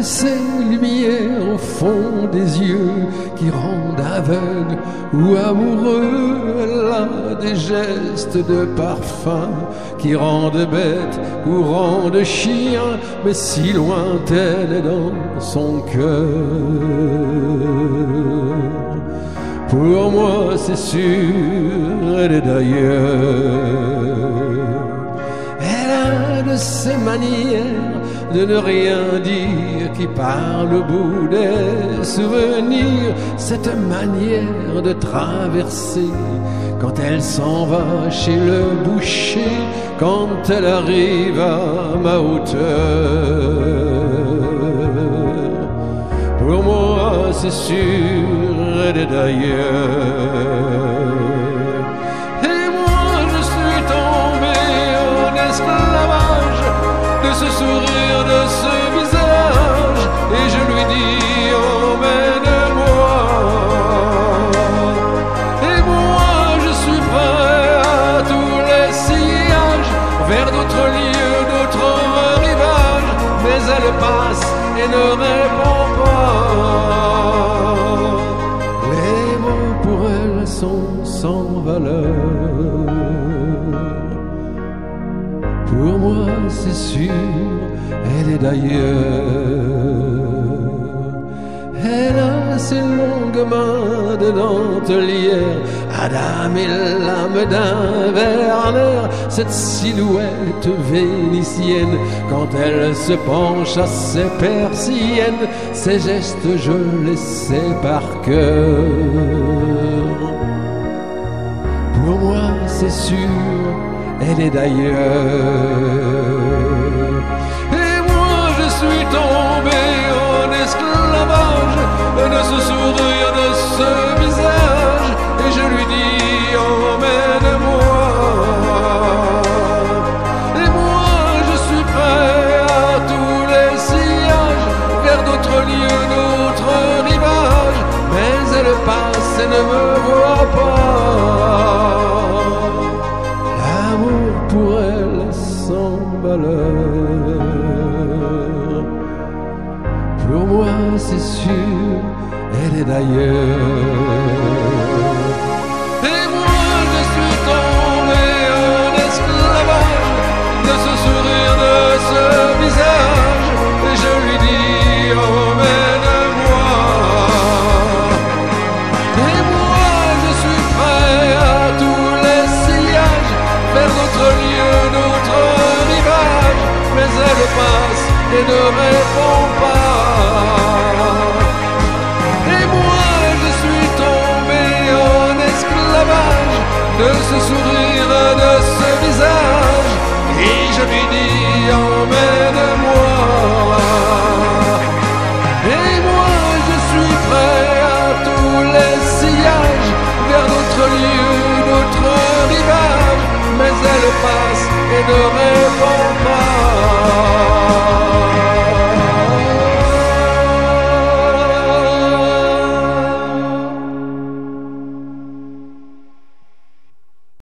de ces lumières au fond des yeux qui rendent aveugle ou amoureux. Elle a des gestes de parfum qui rendent bête ou rendent chien, mais si lointaine dans son cœur. Pour moi c'est sûr, elle est d'ailleurs. Elle a de ces manières de ne rien dire qui parle au bout des souvenirs. Cette manière de traverser quand elle s'en va chez le boucher, quand elle arrive à ma hauteur. Pour moi c'est sûr, elle est d'ailleurs. Et moi je suis tombé en esclavage de ce sourire, de ce visage, et je lui dis emmène-moi. Et moi je suis prêt à tous les sillages, vers d'autres lieux, d'autres rivages, mais elle passe et ne répond pas. Les mots pour elle sont sans valeur. Pour moi c'est sûr, elle est d'ailleurs. Elle a ses longues mains de dentelière, Adam et l'âme d'un Werner, cette silhouette vénitienne quand elle se penche à ses persiennes, ses gestes je les sais par cœur. Pour moi c'est sûr, elle est d'ailleurs. Et moi je suis tombé en esclavage de ce sourire, de ce visage, et je lui dis emmène-moi. Et moi je suis prêt à tous les sillages, vers d'autres lieux, d'autres rivages, mais elle passe et ne me voit pas. L'amour pour elle sans valeur. Pour moi c'est sûr, elle est d'ailleurs. Et moi je suis tombé en esclavage de ce sourire, de ce visage, et je lui dis emmène-moi. Et moi je suis prêt à tous les sillages, vers d'autres lieux, d'autres rivages, mais elle passe et ne répond pas. Et moi je suis tombé en esclavage de ce sourire, de ce visage, et je lui dis emmène-moi. Et moi je suis prêt à tous les sillages, vers d'autres lieux, d'autres rivages, mais elle passe et ne répond pas.